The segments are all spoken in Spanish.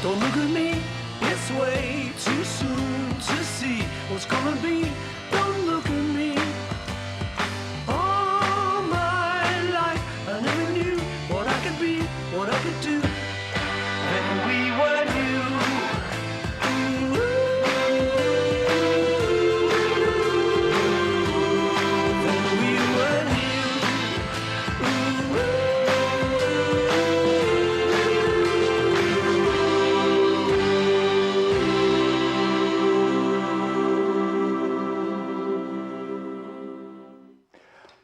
Don't look at me, it's way too soon to see what's gonna be. Don't look at me. All my life I never knew what I could be, what I could do. Then we were new. Ooh, then we were new. Ooh,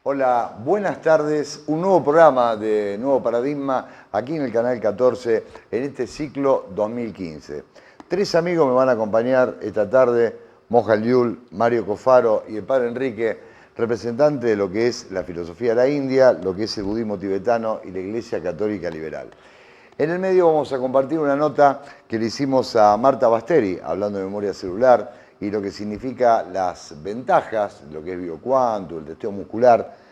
Hola, buenas tardes. Un nuevo programa de Nuevo Paradigma aquí en el Canal 14 en este ciclo 2015. Tres amigos me van a acompañar esta tarde, Moja Liul, Mario Cofaro y el Padre Enrique, representante de lo que es la filosofía de la India, lo que es el budismo tibetano y la Iglesia Católica Liberal. En el medio vamos a compartir una nota que le hicimos a Marta Basteri, hablando de memoria celular, y lo que significa las ventajas, lo que es biocuánto, el testeo muscular.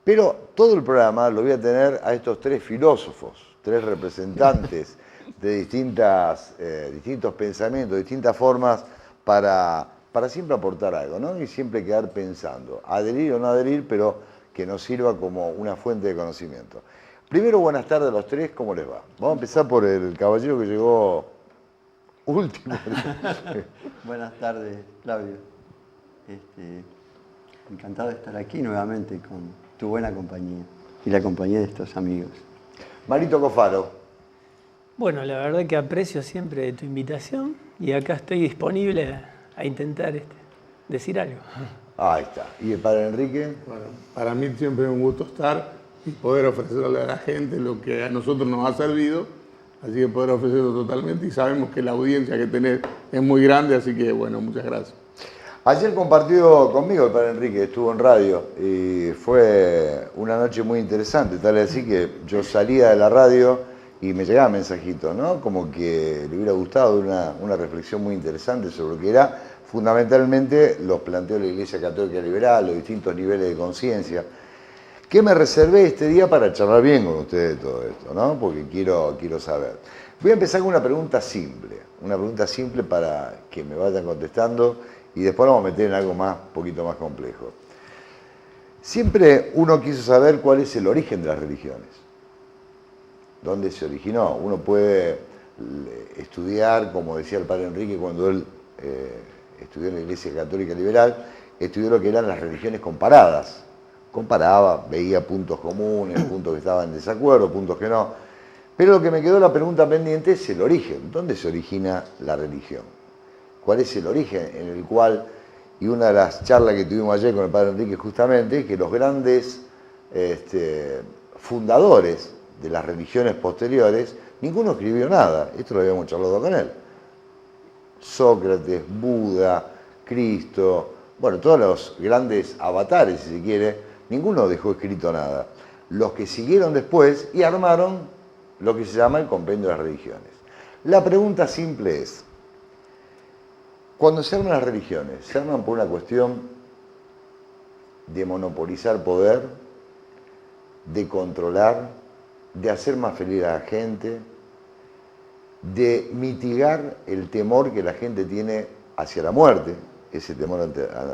Pero todo el programa lo voy a tener a estos tres filósofos, tres representantes de distintos pensamientos, distintas formas para siempre aportar algo, ¿no? Y siempre quedar pensando, adherir o no adherir, pero que nos sirva como una fuente de conocimiento. Primero, buenas tardes a los tres, ¿cómo les va? Vamos a empezar por el caballero que llegó último. Buenas tardes, Claudio. Encantado de estar aquí nuevamente con tu buena compañía y la compañía de estos amigos. Marito Cofaro. Bueno, la verdad que aprecio siempre tu invitación y acá estoy disponible a intentar decir algo. Ahí está. ¿Y el Padre Enrique? Bueno, para mí siempre es un gusto estar y poder ofrecerle a la gente lo que a nosotros nos ha servido. Así que poder ofrecerlo totalmente y sabemos que la audiencia que tenés es muy grande, así que bueno, muchas gracias. Ayer compartió conmigo el Padre Enrique, estuvo en radio y fue una noche muy interesante, tal es así que yo salía de la radio y me llegaba mensajitos, ¿no? Como que le hubiera gustado una reflexión muy interesante sobre lo que era fundamentalmente los planteos de la Iglesia Católica Liberal, los distintos niveles de conciencia. Que me reservé este día para charlar bien con ustedes de todo esto, ¿no? Porque quiero saber. Voy a empezar con una pregunta simple para que me vayan contestando y después nos vamos a meter en algo un poquito más complejo. Siempre uno quiso saber cuál es el origen de las religiones. ¿Dónde se originó? Uno puede estudiar, como decía el Padre Enrique cuando él estudió en la Iglesia Católica Liberal, estudió lo que eran las religiones comparadas. Comparaba, veía puntos comunes, puntos que estaban en desacuerdo, puntos que no. Pero lo que me quedó la pregunta pendiente es el origen. ¿Dónde se origina la religión? ¿Cuál es el origen en el cual, y una de las charlas que tuvimos ayer con el Padre Enrique justamente, que los grandes fundadores de las religiones posteriores, ninguno escribió nada. Esto lo habíamos charlado con él. Sócrates, Buda, Cristo, bueno, todos los grandes avatares, si se quiere, ninguno dejó escrito nada. Los que siguieron después y armaron lo que se llama el compendio de las religiones. La pregunta simple es, cuando se arman las religiones, ¿se arman por una cuestión de monopolizar poder, de controlar, de hacer más feliz a la gente, de mitigar el temor que la gente tiene hacia la muerte? Ese temor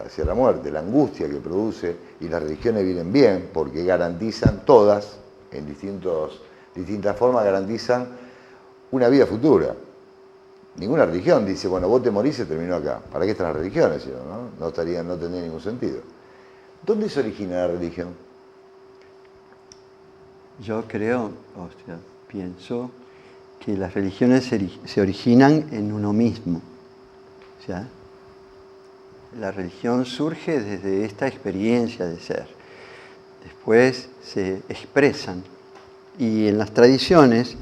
hacia la muerte, la angustia que produce, y las religiones vienen bien porque garantizan todas, en distintas formas, garantizan una vida futura. Ninguna religión dice, bueno, vos te morís y se terminó acá. ¿Para qué están las religiones? No tendría ningún sentido. ¿Dónde se origina la religión? Yo pienso que las religiones se originan en uno mismo. O sea, la religión surge desde esta experiencia de ser. Después se expresan. Y en las tradiciones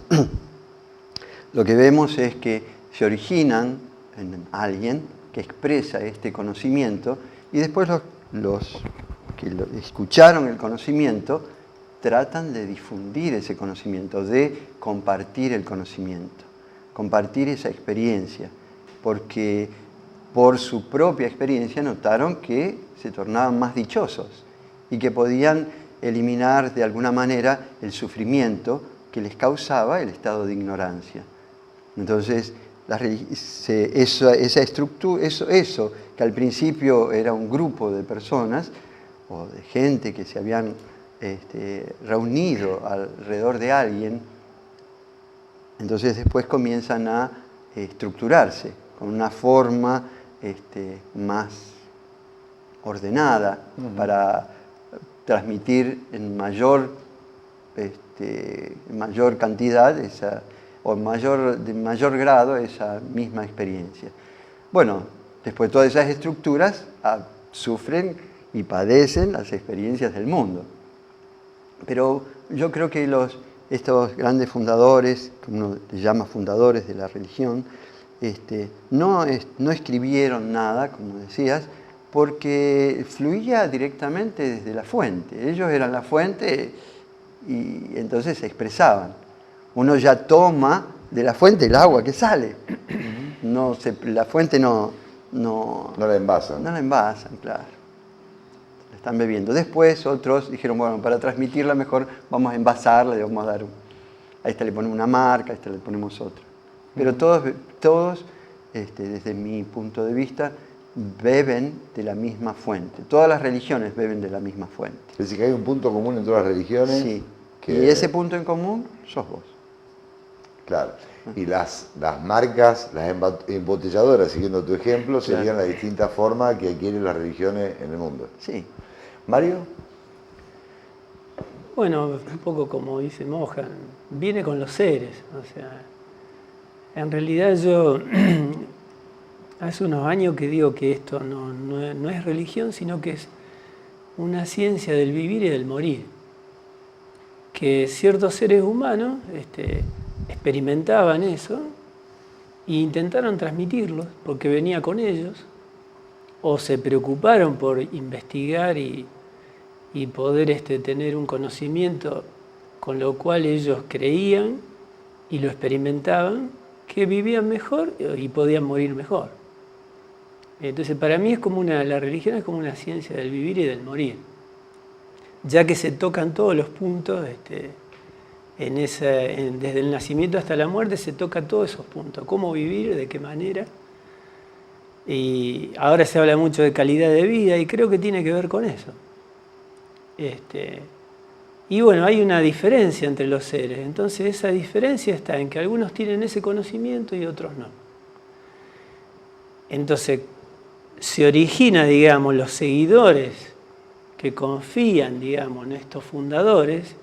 lo que vemos es que se originan en alguien que expresa este conocimiento y después los que escucharon el conocimiento tratan de difundir ese conocimiento, de compartir el conocimiento, compartir esa experiencia, porque por su propia experiencia notaron que se tornaban más dichosos y que podían eliminar de alguna manera el sufrimiento que les causaba el estado de ignorancia. Entonces, esa estructura, eso, que al principio era un grupo de personas o de gente que se habían reunido alrededor de alguien, entonces después comienzan a estructurarse con una forma más ordenada para transmitir en mayor cantidad o de mayor grado esa misma experiencia. Bueno, después todas esas estructuras sufren y padecen las experiencias del mundo. Pero yo creo que estos grandes fundadores, como uno les llama fundadores de la religión, no escribieron nada, como decías, porque fluía directamente desde la fuente. Ellos eran la fuente y entonces se expresaban. Uno ya toma de la fuente el agua que sale. La fuente no la envasan. No la envasan, claro. La están bebiendo. Después otros dijeron, bueno, para transmitirla mejor vamos a envasarla y vamos a dar a esta le ponemos una marca, a esta le ponemos otra. Pero todos desde mi punto de vista, beben de la misma fuente. Todas las religiones beben de la misma fuente. Es decir, que hay un punto común en todas las religiones. Sí. Y ese punto en común sos vos. Claro. Y las marcas, las embotelladoras, siguiendo tu ejemplo, serían Claro. las distintas formas que adquieren las religiones en el mundo. Sí. Mario. Bueno, un poco como dice Mohan, viene con los seres. O sea, en realidad yo hace unos años que digo que esto no es religión, sino que es una ciencia del vivir y del morir. Que ciertos seres humanos experimentaban eso e intentaron transmitirlo porque venía con ellos, o se preocuparon por investigar y poder tener un conocimiento con lo cual ellos creían y lo experimentaban, que vivían mejor y podían morir mejor. Entonces, para mí la religión es como una ciencia del vivir y del morir, ya que se tocan todos los puntos, desde el nacimiento hasta la muerte se toca todos esos puntos, cómo vivir, de qué manera. Y ahora se habla mucho de calidad de vida y creo que tiene que ver con eso. Y bueno, hay una diferencia entre los seres, entonces esa diferencia está en que algunos tienen ese conocimiento y otros no. Entonces se origina, digamos, los seguidores que confían, digamos, en estos fundadores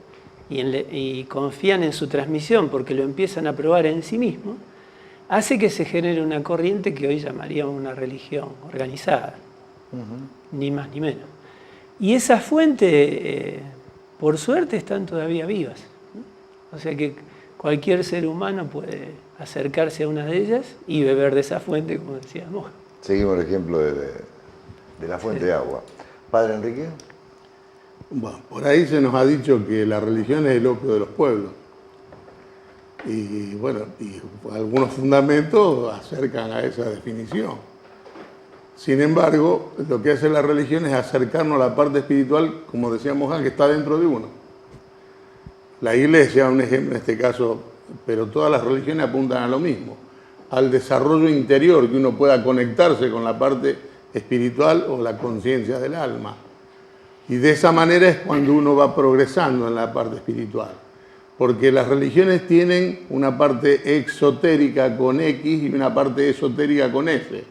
y confían en su transmisión porque lo empiezan a probar en sí mismos, hace que se genere una corriente que hoy llamaríamos una religión organizada, ni más ni menos. Y esas fuentes, por suerte, están todavía vivas, ¿no? O sea que cualquier ser humano puede acercarse a una de ellas y beber de esa fuente, como decía Moja. Seguimos el ejemplo de la fuente de agua. Padre Enrique. Bueno, por ahí se nos ha dicho que la religión es el opio de los pueblos. Y bueno, y algunos fundamentos acercan a esa definición. Sin embargo, lo que hace la religión es acercarnos a la parte espiritual, como decíamos antes, que está dentro de uno. La iglesia, un ejemplo en este caso, pero todas las religiones apuntan a lo mismo, al desarrollo interior, que uno pueda conectarse con la parte espiritual o la conciencia del alma. Y de esa manera es cuando uno va progresando en la parte espiritual. Porque las religiones tienen una parte exotérica con X y una parte esotérica con S,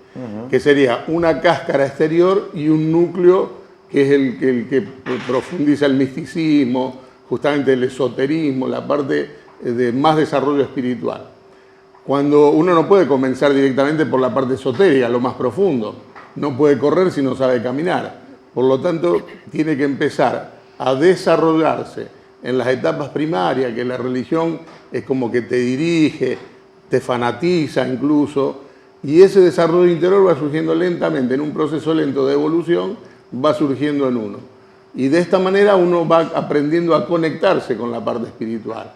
que sería una cáscara exterior y un núcleo que es el que profundiza el misticismo, justamente el esoterismo, la parte de más desarrollo espiritual. Cuando uno no puede comenzar directamente por la parte esotérica, lo más profundo, no puede correr si no sabe caminar. Por lo tanto, tiene que empezar a desarrollarse en las etapas primarias, que la religión es como que te dirige, te fanatiza incluso, y ese desarrollo interior va surgiendo lentamente, en un proceso lento de evolución, va surgiendo en uno. Y de esta manera uno va aprendiendo a conectarse con la parte espiritual.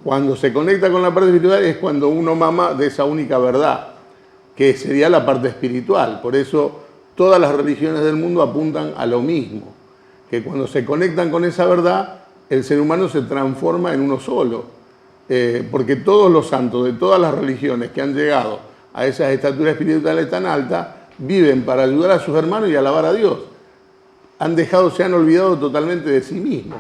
Cuando se conecta con la parte espiritual es cuando uno mama de esa única verdad, que sería la parte espiritual. Por eso todas las religiones del mundo apuntan a lo mismo, que cuando se conectan con esa verdad, el ser humano se transforma en uno solo. porque todos los santos de todas las religiones que han llegado a esas estaturas espirituales tan altas viven para ayudar a sus hermanos y alabar a Dios. Se han olvidado totalmente de sí mismos.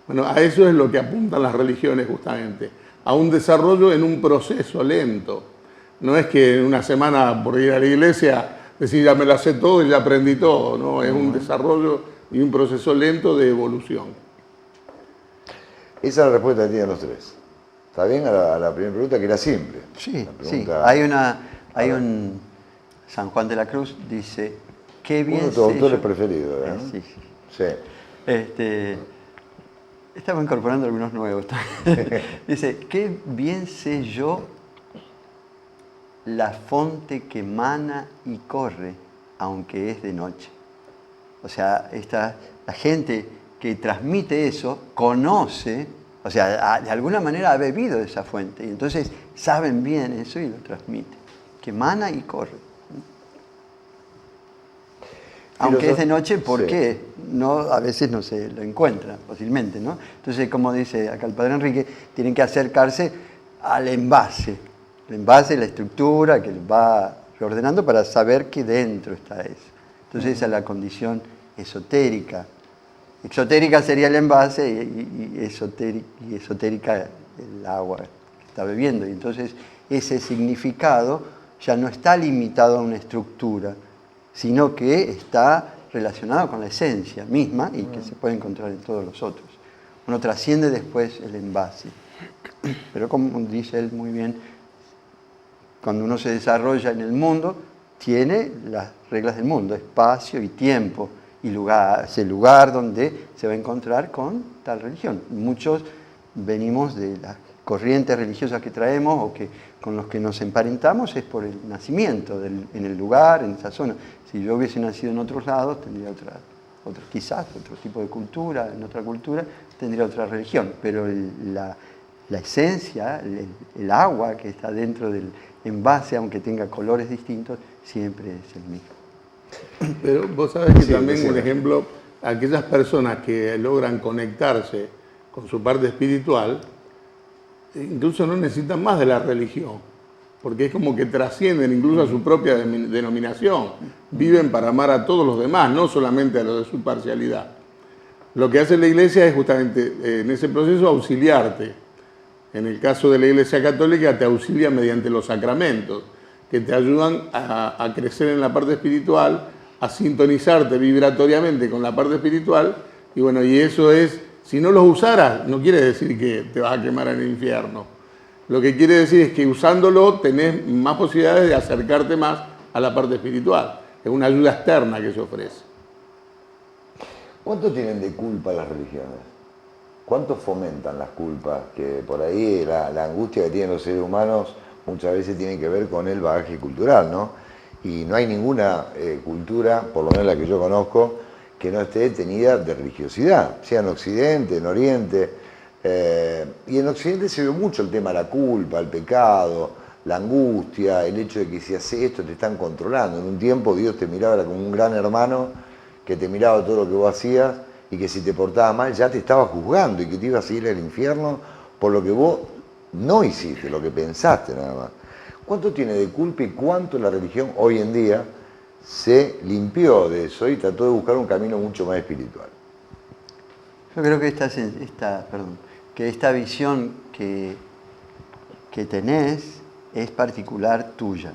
Bueno, a eso es lo que apuntan las religiones justamente, a un desarrollo en un proceso lento. No es que en una semana por ir a la iglesia decir ya me la sé todo y ya aprendí todo, no, es un desarrollo y un proceso lento de evolución. Esa es la respuesta que tienen los tres. ¿Está bien? A la primera pregunta, que era simple. Sí, La sí. pregunta- Hay un San Juan de la Cruz dice, qué bien Uno de tus sé autores yo". preferidos, ¿eh? Sí, sí. Sí. Estamos incorporando algunos nuevos. Dice, qué bien sé yo la fonte que mana y corre, aunque es de noche. O sea, la gente que transmite eso conoce, o sea, de alguna manera ha bebido de esa fuente, y entonces saben bien eso y lo transmiten. Que mana y corre. Aunque es de noche, ¿por Sí. qué? No, a veces no se lo encuentra fácilmente, ¿no? Entonces, como dice acá el padre Enrique, tienen que acercarse al envase. El envase es la estructura que va reordenando para saber que dentro está eso. Entonces, esa es la condición esotérica. Exotérica sería el envase y esotérica el agua que está bebiendo. Y entonces, ese significado ya no está limitado a una estructura, sino que está relacionado con la esencia misma y que se puede encontrar en todos los otros. Uno trasciende después el envase. Pero como dice él muy bien, cuando uno se desarrolla en el mundo, tiene las reglas del mundo, espacio y tiempo, y lugar, ese lugar donde se va a encontrar con tal religión. Muchos venimos de las corrientes religiosas que traemos o que con los que nos emparentamos es por el nacimiento, en el lugar, en esa zona. Si yo hubiese nacido en otros lados, tendría quizás otro tipo de cultura, en otra cultura tendría otra religión, pero la esencia, el agua que está dentro del envase, aunque tenga colores distintos, siempre es el mismo. Pero vos sabés que Sí, también, sí. por ejemplo, aquellas personas que logran conectarse con su parte espiritual, incluso no necesitan más de la religión, porque es como que trascienden incluso a su propia denominación, viven para amar a todos los demás, no solamente a los de su parcialidad. Lo que hace la Iglesia es justamente en ese proceso auxiliarte. En el caso de la Iglesia Católica te auxilia mediante los sacramentos, que te ayudan a crecer en la parte espiritual, a sintonizarte vibratoriamente con la parte espiritual, y bueno, y eso es, si no los usaras, no quiere decir que te vas a quemar en el infierno. Lo que quiere decir es que usándolo tenés más posibilidades de acercarte más a la parte espiritual. Es una ayuda externa que se ofrece. ¿Cuánto tienen de culpa las religiones? ¿Cuánto fomentan las culpas? Que por ahí la angustia que tienen los seres humanos muchas veces tiene que ver con el bagaje cultural, ¿no? Y no hay ninguna cultura, por lo menos la que yo conozco, que no esté tenida de religiosidad, sea en Occidente, en Oriente. Y en Occidente se ve mucho el tema de la culpa, el pecado, la angustia, el hecho de que si haces esto te están controlando. En un tiempo Dios te miraba como un gran hermano que te miraba todo lo que vos hacías y que si te portabas mal ya te estaba juzgando y que te ibas a ir al infierno por lo que vos no hiciste, lo que pensaste nada más. ¿Cuánto tiene de culpa y cuánto la religión hoy en día se limpió de eso y trató de buscar un camino mucho más espiritual? Yo creo que esta visión que tenés es particular tuya.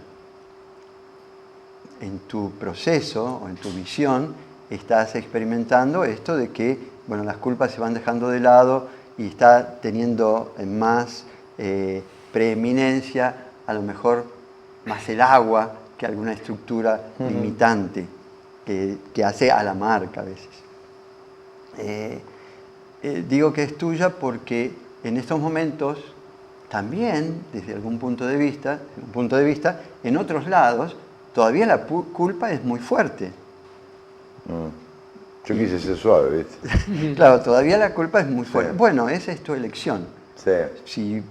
En tu proceso o en tu visión estás experimentando esto de que, bueno, las culpas se van dejando de lado y está teniendo más preeminencia, a lo mejor más el agua que alguna estructura limitante que hace a la marca a veces. Digo que es tuya porque en estos momentos también, desde algún punto de vista, en otros lados, todavía la culpa es muy fuerte. Yo quise ser suave, ¿viste? Claro, todavía la culpa es muy fuerte. Sí. Bueno, esa es tu elección. Sí. Si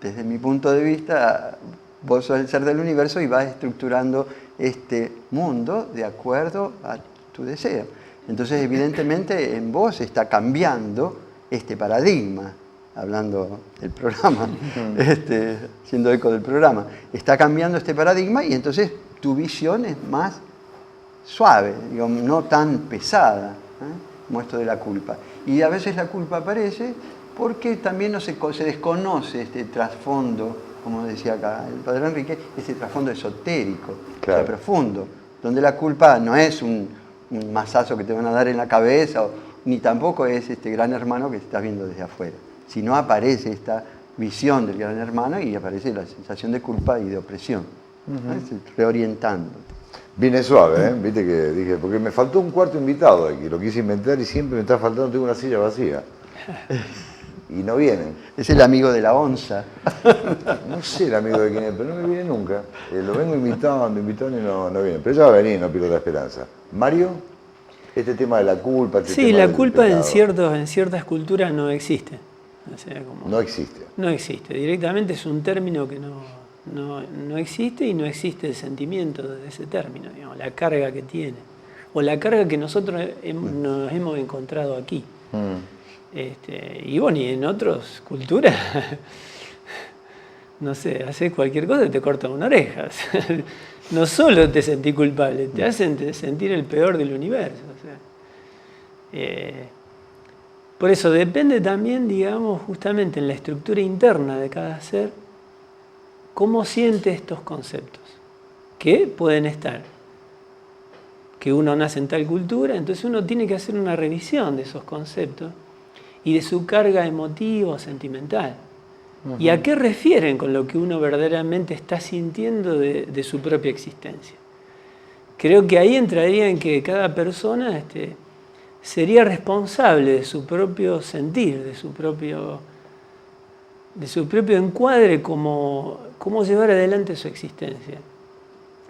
desde mi punto de vista vos sos el ser del universo y vas estructurando este mundo de acuerdo a tu deseo. Entonces, evidentemente, en vos está cambiando este paradigma. hablando del programa, siendo eco del programa, está cambiando este paradigma y entonces tu visión es más suave, digamos, no tan pesada, como esto de la culpa. Y a veces la culpa aparece porque también no se desconoce este trasfondo, como decía acá el padre Enrique, este trasfondo esotérico, Claro. o sea, profundo, donde la culpa no es un mazazo que te van a dar en la cabeza, ni tampoco es este gran hermano que estás viendo desde afuera, sino aparece esta visión del gran hermano y aparece la sensación de culpa y de opresión, reorientando. Viene suave, ¿eh? Viste que dije, porque me faltó un cuarto invitado aquí, lo quise inventar y siempre me está faltando, tengo una silla vacía. Y no vienen. Es el amigo de la onza. No sé el amigo de quién es, pero no me viene nunca. Lo vengo invitando y no viene. Pero ya va a venir, no pierdo la esperanza. Mario, este tema de la culpa. Este Sí, tema la del culpa pecado, en ciertas culturas no existe. O sea, no existe. no existe. Directamente es un término que no existe y no existe el sentimiento de ese término, digamos, la carga que tiene. O la carga que nosotros nos hemos encontrado aquí. Y bueno, y en otras culturas, no sé, haces cualquier cosa y te cortan una oreja. O sea, no solo te sentís culpable, te hacen sentir el peor del universo. O sea, por eso depende también, digamos, justamente en la estructura interna de cada ser, cómo siente estos conceptos, que pueden estar, que uno nace en tal cultura, entonces uno tiene que hacer una revisión de esos conceptos y de su carga emotiva o sentimental. ¿Y a qué refieren con lo que uno verdaderamente está sintiendo de su propia existencia? Creo que ahí entraría en que cada persona sería responsable de su propio sentir, de su propio encuadre, cómo llevar adelante su existencia.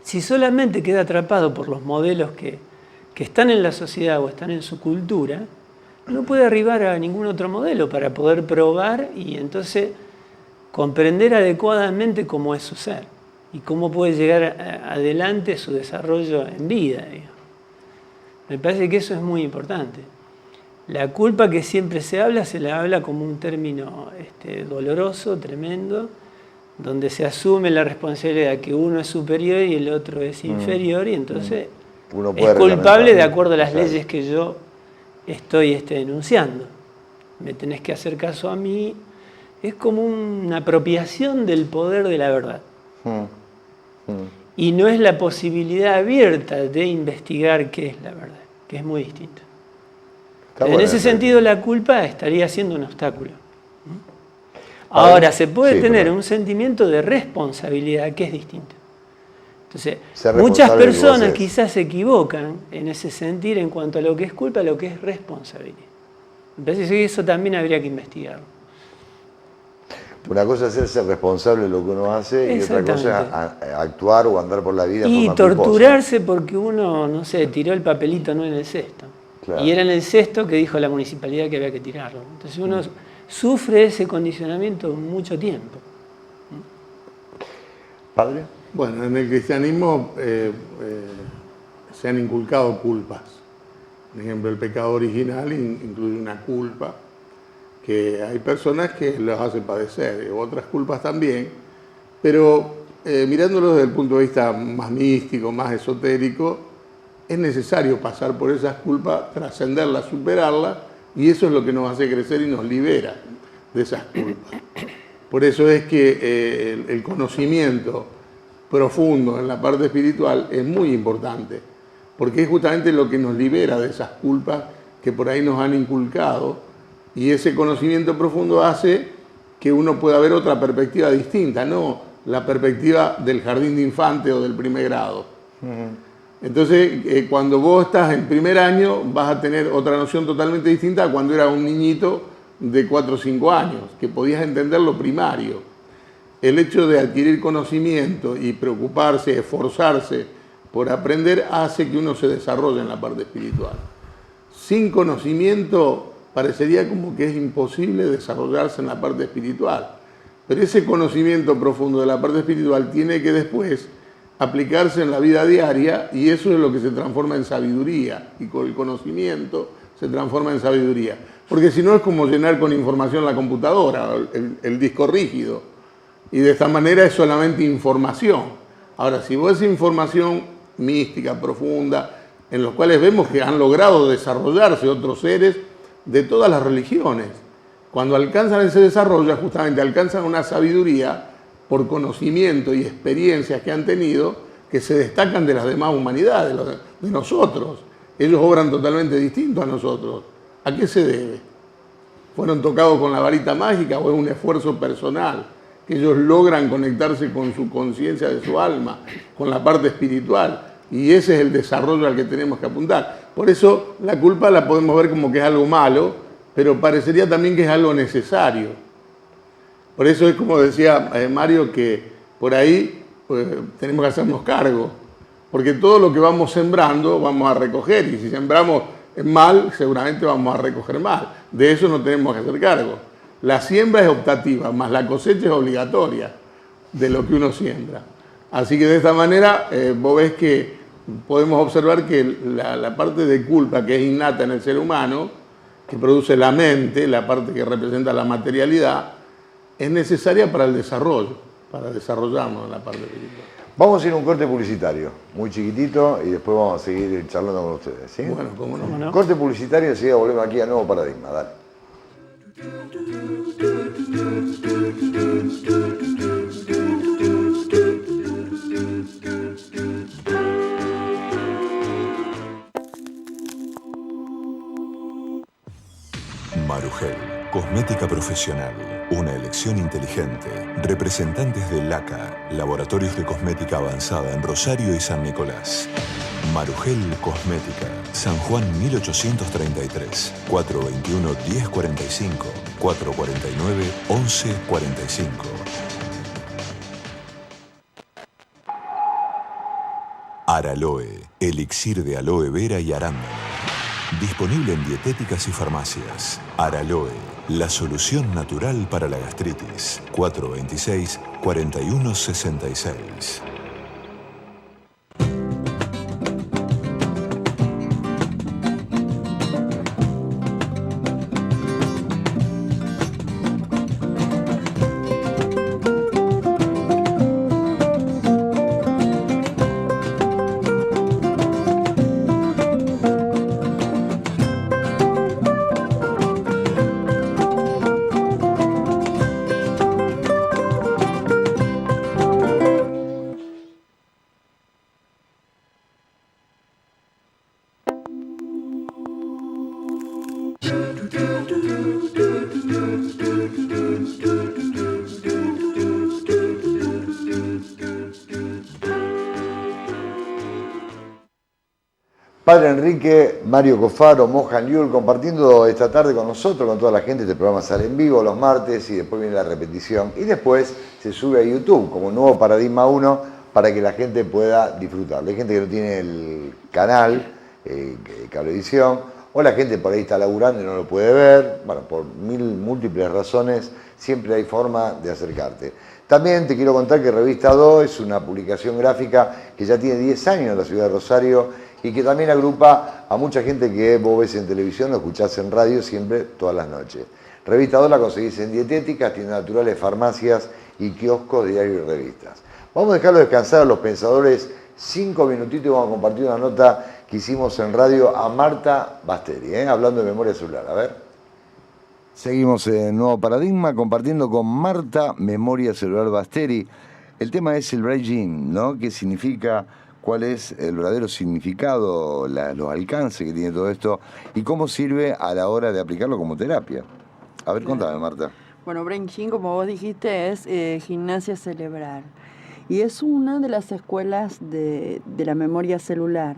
Si solamente queda atrapado por los modelos que están en la sociedad o están en su cultura, no puede arribar a ningún otro modelo para poder probar y entonces comprender adecuadamente cómo es su ser y cómo puede llegar adelante su desarrollo en vida, digamos. Me parece que eso es muy importante. La culpa que siempre se la habla como un término doloroso, tremendo, donde se asume la responsabilidad de que uno es superior y el otro es inferior y entonces Uno es puede culpable reglamentar, de acuerdo a las claro. leyes que yo estoy denunciando. Me tenés que hacer caso a mí. Es como una apropiación del poder de la verdad. Y no es la posibilidad abierta de investigar qué es la verdad, que es muy distinto. Está En bueno, ese está sentido, la culpa estaría siendo un obstáculo. Ahora, se puede Sí, tener perdón. un sentimiento de responsabilidad que es distinto. Entonces, Ser muchas responsable de lo que vos personas haces. quizás se equivocan en ese sentir en cuanto a lo que es culpa, a lo que es responsabilidad. Me parece que eso también habría que investigarlo. Una cosa es ser responsable de lo que uno hace y otra cosa es Exactamente. actuar o andar por la vida en Y forma culposa. torturarse porque uno, no sé, tiró el papelito no en el cesto. Claro. Y era en el cesto que dijo la municipalidad que había que tirarlo. Entonces uno sufre ese condicionamiento mucho tiempo. ¿Padre? Bueno, en el cristianismo se han inculcado culpas. Por ejemplo, el pecado original incluye una culpa que hay personas que los hace padecer, otras culpas también, pero mirándolo desde el punto de vista más místico, más esotérico, es necesario pasar por esas culpas, trascenderlas, superarlas, y eso es lo que nos hace crecer y nos libera de esas culpas. Por eso es que el conocimiento profundo en la parte espiritual es muy importante, porque es justamente lo que nos libera de esas culpas que por ahí nos han inculcado, y ese conocimiento profundo hace que uno pueda ver otra perspectiva distinta, no la perspectiva del jardín de infantes o del primer grado. Entonces, cuando vos estás en primer año, vas a tener otra noción totalmente distinta a cuando eras un niñito de 4 o 5 años, que podías entender lo primario. El hecho de adquirir conocimiento y preocuparse, esforzarse por aprender, hace que uno se desarrolle en la parte espiritual. Sin conocimiento, parecería como que es imposible desarrollarse en la parte espiritual. Pero ese conocimiento profundo de la parte espiritual tiene que después aplicarse en la vida diaria, y eso es lo que se transforma en sabiduría, y con el conocimiento se transforma en sabiduría. porque si no es como llenar con información la computadora, el disco rígido. Y de esta manera es solamente información. Ahora, si vos esa información mística, profunda, en los cuales vemos que han logrado desarrollarse otros seres de todas las religiones, cuando alcanzan ese desarrollo, justamente alcanzan una sabiduría por conocimiento y experiencias que han tenido que se destacan de las demás humanidades, de nosotros. Ellos obran totalmente distinto a nosotros. ¿A qué se debe? ¿Fueron tocados con la varita mágica o es un esfuerzo personal? Que ellos logran conectarse con su conciencia de su alma, con la parte espiritual. Y ese es el desarrollo al que tenemos que apuntar. Por eso la culpa la podemos ver como que es algo malo, pero parecería también que es algo necesario. Por eso es como decía Mario, que por ahí tenemos que hacernos cargo. Porque todo lo que vamos sembrando vamos a recoger. Y si sembramos mal, seguramente vamos a recoger mal. De eso no tenemos que hacer cargo. La siembra es optativa, más la cosecha es obligatoria de lo que uno siembra. Así que de esta manera vos ves que podemos observar que la parte de culpa que es innata en el ser humano, que produce la mente, la parte que representa la materialidad, es necesaria para el desarrollo, para desarrollarnos en la parte espiritual. Vamos a ir a un corte publicitario, muy chiquitito, y después vamos a seguir charlando con ustedes, ¿sí? Bueno, cómo no. ¿Cómo no? Corte publicitario y enseguida volvemos aquí a Nuevo Paradigma, dale. Marugel, cosmética profesional, una elección inteligente. Representantes de LACA, Laboratorios de Cosmética Avanzada en Rosario y San Nicolás. Marugel Cosmética, San Juan 1833, 421-1045, 449-1145. Araloe, elixir de aloe vera y arándano. Disponible en dietéticas y farmacias. Araloe, la solución natural para la gastritis. 426-4166. Padre Enrique, Mario Cofaro, Mohan Liul, compartiendo esta tarde con nosotros, con toda la gente. Este programa sale en vivo los martes y después viene la repetición. Y después se sube a YouTube como Nuevo Paradigma 1 para que la gente pueda disfrutar. Hay gente que no tiene el canal, Cablevisión, o la gente por ahí está laburando y no lo puede ver. Bueno, por múltiples razones siempre hay forma de acercarte. También te quiero contar que Revista 2 es una publicación gráfica que ya tiene 10 años en la ciudad de Rosario y que también agrupa a mucha gente que vos ves en televisión o escuchás en radio siempre, todas las noches. Revista 2 la conseguís en dietéticas, tiendas naturales, farmacias y kioscos, diarios y revistas. Vamos a dejarlo descansar a los pensadores 5 minutitos y vamos a compartir una nota que hicimos en radio a Marta Basteri, hablando de memoria celular. A ver. Seguimos en Nuevo Paradigma compartiendo con Marta Memoria Celular Basteri. El tema es el Bright Gene, ¿no? ¿Qué significa? ¿Cuál es el verdadero significado, los alcances que tiene todo esto y cómo sirve a la hora de aplicarlo como terapia? A ver, contame, Marta. Bueno, Brain Gym, como vos dijiste, es gimnasia cerebral y es una de las escuelas de la memoria celular.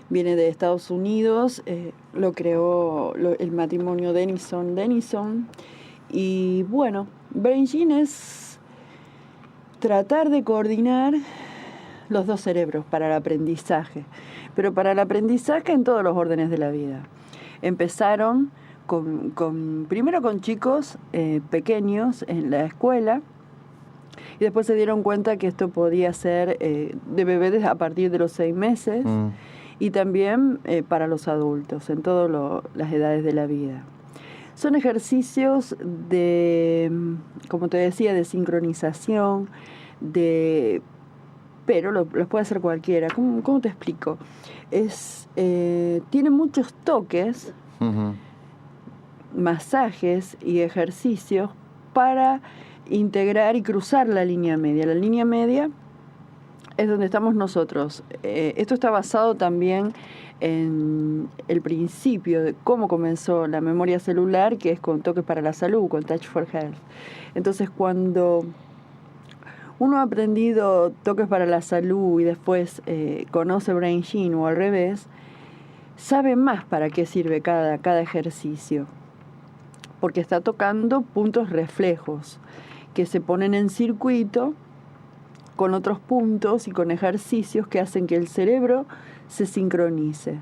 Viene de Estados Unidos, lo creó el matrimonio Denison y bueno, Brain Gym es tratar de coordinar los dos cerebros para el aprendizaje, pero para el aprendizaje en todos los órdenes de la vida. Empezaron primero con chicos pequeños en la escuela y después se dieron cuenta que esto podía ser de bebés a partir de los 6 meses y también para los adultos en todas las edades de la vida. Son ejercicios de, como te decía, de sincronización, pero los puede hacer cualquiera. ¿Cómo te explico? Tiene muchos toques, masajes y ejercicios para integrar y cruzar la línea media. La línea media es donde estamos nosotros. Esto está basado también en el principio de cómo comenzó la memoria celular, que es con Toques para la Salud, con Touch for Health. Entonces, cuando uno ha aprendido Toques para la Salud y después conoce Brain Gene o al revés, sabe más para qué sirve cada ejercicio, porque está tocando puntos reflejos que se ponen en circuito con otros puntos y con ejercicios que hacen que el cerebro se sincronice.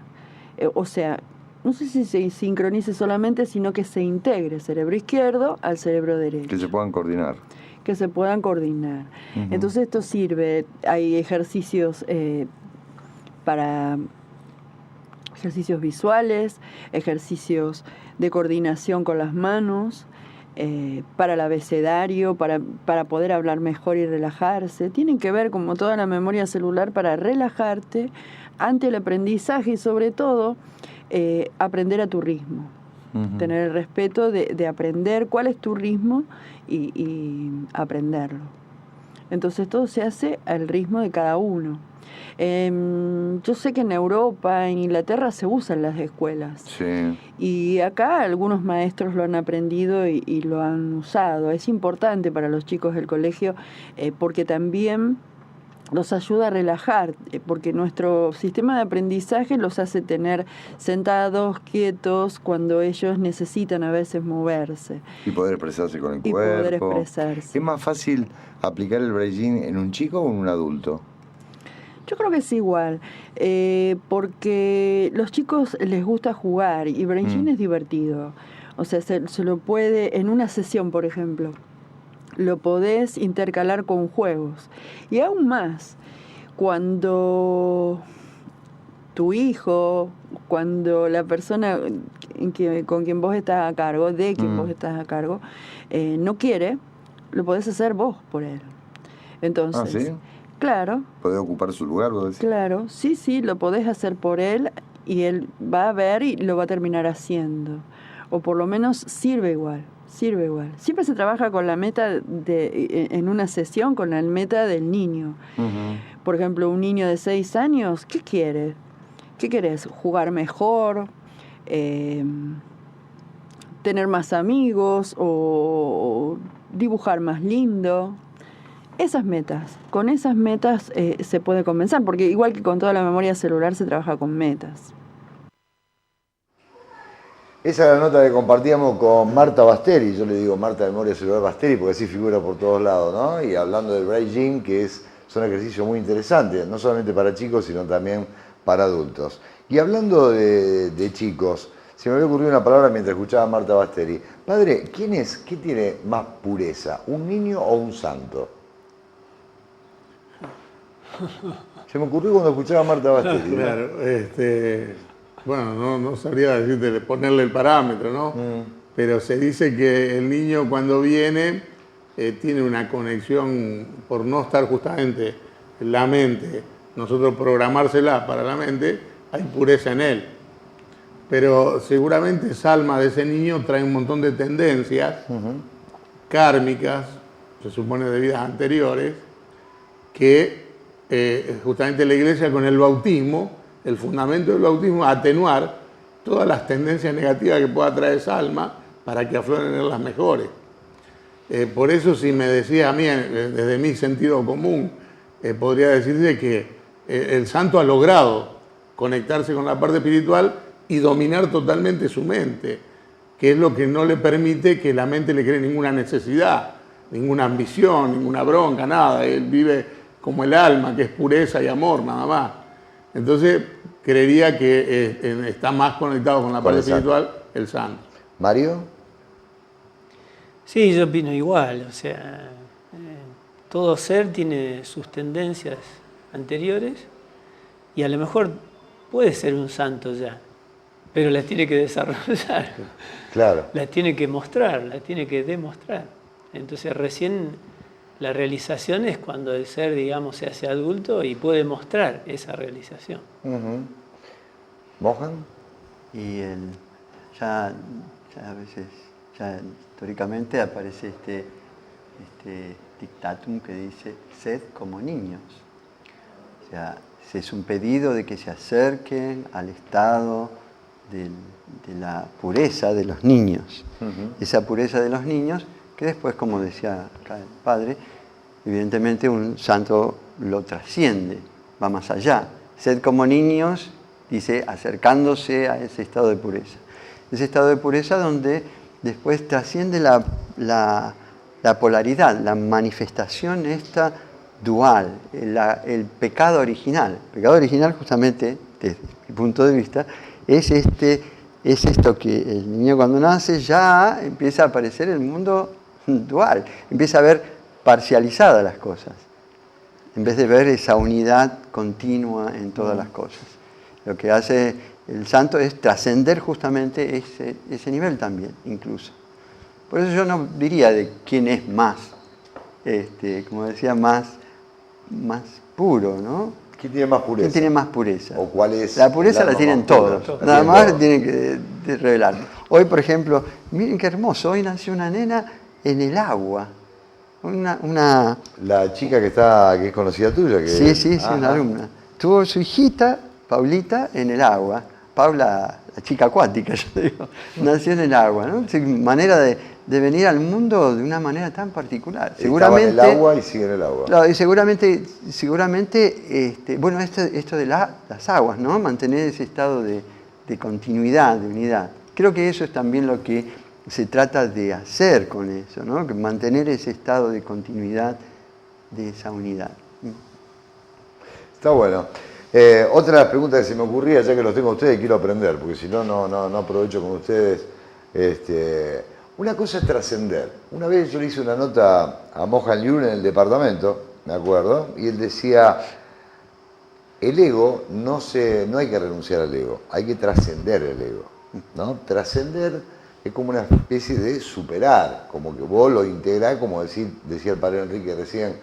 O sea, no sé si se sincronice solamente, sino que se integre cerebro izquierdo al cerebro derecho. Que se puedan coordinar. Que se puedan coordinar. Entonces esto sirve, hay ejercicios para ejercicios visuales, ejercicios de coordinación con las manos, para el abecedario, para poder hablar mejor y relajarse. Tienen que ver, como toda la memoria celular, para relajarte ante el aprendizaje y sobre todo aprender a tu ritmo. Tener el respeto de aprender cuál es tu ritmo y aprenderlo. Entonces todo se hace al ritmo de cada uno. Yo sé que en Europa, en Inglaterra se usan las escuelas. Sí. Y acá algunos maestros lo han aprendido y lo han usado. Es importante para los chicos del colegio porque también los ayuda a relajar, porque nuestro sistema de aprendizaje los hace tener sentados, quietos, cuando ellos necesitan a veces moverse. Y poder expresarse con el Y cuerpo. poder expresarse. ¿Es más fácil aplicar el Brain Gene en un chico o en un adulto? Yo creo que es igual, porque los chicos les gusta jugar y Brain Gene es divertido. O sea, se lo puede, en una sesión, por ejemplo, lo podés intercalar con juegos. Y aún más, cuando tu hijo, cuando la persona con quien vos estás a cargo, de quien vos estás a cargo, no quiere, lo podés hacer vos por él. Entonces, ¿sí? Claro. ¿Podés ocupar su lugar, vos decís? Claro, sí, lo podés hacer por él y él va a ver y lo va a terminar haciendo. O por lo menos sirve igual. Siempre se trabaja con la meta en una sesión, con la meta del niño. Por ejemplo, un niño de 6 años, ¿qué quiere? ¿Qué querés? ¿Jugar mejor? ¿Tener más amigos? ¿O dibujar más lindo? Con esas metas se puede comenzar, porque igual que con toda la memoria celular se trabaja con metas. Esa es la nota que compartíamos con Marta Basteri, yo le digo Marta de Memoria Celular Basteri porque así figura por todos lados, ¿no? Y hablando del Brain Gene, que son ejercicios muy interesantes, no solamente para chicos, sino también para adultos. Y hablando de chicos, se me había ocurrido una palabra mientras escuchaba a Marta Basteri. Padre, ¿qué tiene más pureza, un niño o un santo? Se me ocurrió cuando escuchaba a Marta Basteri. Claro, bueno, no sabría decirte, ponerle el parámetro, ¿no? Pero se dice que el niño cuando viene tiene una conexión, por no estar justamente en la mente, nosotros programársela para la mente, hay pureza en él. Pero seguramente esa alma de ese niño trae un montón de tendencias kármicas, se supone de vidas anteriores, que justamente la Iglesia con el bautismo, el fundamento del bautismo, atenuar todas las tendencias negativas que pueda traer esa alma para que afloren en las mejores. Por eso, si me decía a mí, desde mi sentido común, podría decirse que el santo ha logrado conectarse con la parte espiritual y dominar totalmente su mente, que es lo que no le permite que la mente le cree ninguna necesidad, ninguna ambición, ninguna bronca, nada. Él vive como el alma, que es pureza y amor, nada más. Entonces, creería que está más conectado con la parte espiritual el santo. ¿Mario? Sí, yo opino igual. O sea, todo ser tiene sus tendencias anteriores y a lo mejor puede ser un santo ya. pero las tiene que desarrollar, Claro. las tiene que mostrar, las tiene que demostrar. Entonces recién la realización es cuando el ser, digamos, se hace adulto y puede mostrar esa realización. Ujú. ¿Mohan? Y ya a veces, ya históricamente aparece este dictatum que dice, sed como niños. O sea, es un pedido de que se acerquen al estado de la pureza de los niños. Esa pureza de los niños, que después, como decía acá el padre, evidentemente un santo lo trasciende, va más allá. Sed como niños, dice, acercándose a ese estado de pureza. Ese estado de pureza donde después trasciende la polaridad, la manifestación esta dual, el pecado original. El pecado original, justamente, desde mi punto de vista, es esto que el niño cuando nace ya empieza a aparecer el mundo dual, empieza a ver parcializadas las cosas, en vez de ver esa unidad continua en todas las cosas. Lo que hace el santo es trascender justamente ese nivel también, incluso. Por eso yo no diría de quién es más, como decía, más puro, ¿no? ¿Quién tiene más pureza? ¿Quién tiene más pureza? ¿O cuál es La pureza el la alma tienen más pura? todos. La Nada tienen más todos. tienen que revelar. Hoy, por ejemplo, miren qué hermoso, hoy nació una nena en el agua. Una La chica que es conocida tuya. Que... sí, Ajá. una alumna. Tuvo su hijita, Paulita, en el agua. Paula, la chica acuática, yo digo, nació en el agua, ¿no? Manera de venir al mundo de una manera tan particular. Estaba en el agua y sigue en el agua. Claro, y seguramente bueno, esto de las aguas, ¿no? Mantener ese estado de continuidad, de unidad. Creo que eso es también lo que se trata de hacer con eso, ¿no? Que mantener ese estado de continuidad, de esa unidad. Está bueno. Otra pregunta que se me ocurría, ya que los tengo a ustedes, quiero aprender, porque si no, no aprovecho con ustedes. Una cosa es trascender. Una vez yo le hice una nota a Mohan Liu en el departamento, me acuerdo, y él decía, el ego no hay que renunciar al ego, hay que trascender el ego, ¿no? Trascender es como una especie de superar, como que vos lo integrás, como decía el padre Enrique recién,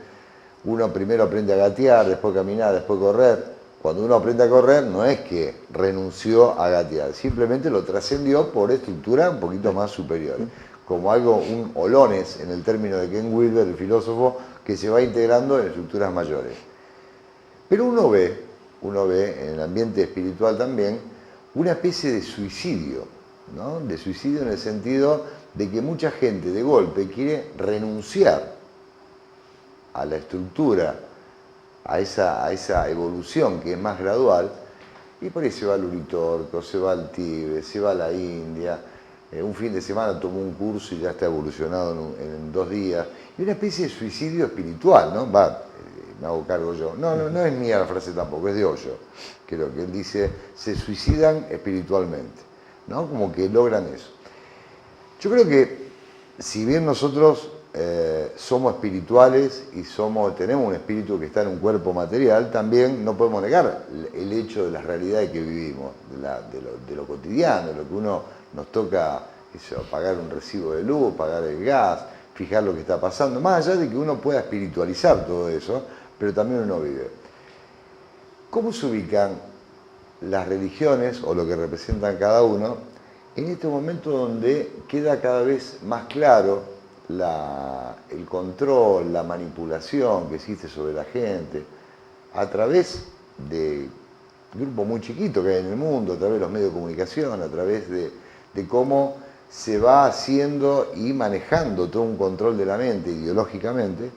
uno primero aprende a gatear, después caminar, después correr. Cuando uno aprende a correr, no es que renunció a gatear, simplemente lo trascendió por estructuras un poquito más superiores. Como un olones, en el término de Ken Wilber, el filósofo, que se va integrando en estructuras mayores. Pero uno ve en el ambiente espiritual también, una especie de suicidio, ¿no? De suicidio en el sentido de que mucha gente de golpe quiere renunciar a la estructura, a esa evolución que es más gradual, y por ahí se va al Uritorco, se va al Tíbet, se va a la India, un fin de semana tomó un curso y ya está evolucionado en 2 días, y una especie de suicidio espiritual, ¿no? Me hago cargo yo. No es mía la frase tampoco, es de Osho, creo que él dice, se suicidan espiritualmente, ¿no? Como que logran eso. Yo creo que, si bien nosotros somos espirituales y tenemos un espíritu que está en un cuerpo material, también no podemos negar el hecho de las realidades que vivimos, de lo cotidiano, de lo que uno nos toca, pagar un recibo de luz, pagar el gas, fijar lo que está pasando, más allá de que uno pueda espiritualizar todo eso, pero también uno vive. ¿Cómo se ubican las religiones o lo que representan cada uno en este momento donde queda cada vez más claro el control, la manipulación que existe sobre la gente a través de grupos muy chiquitos que hay en el mundo, a través de los medios de comunicación, a través de cómo se va haciendo y manejando todo un control de la mente ideológicamente?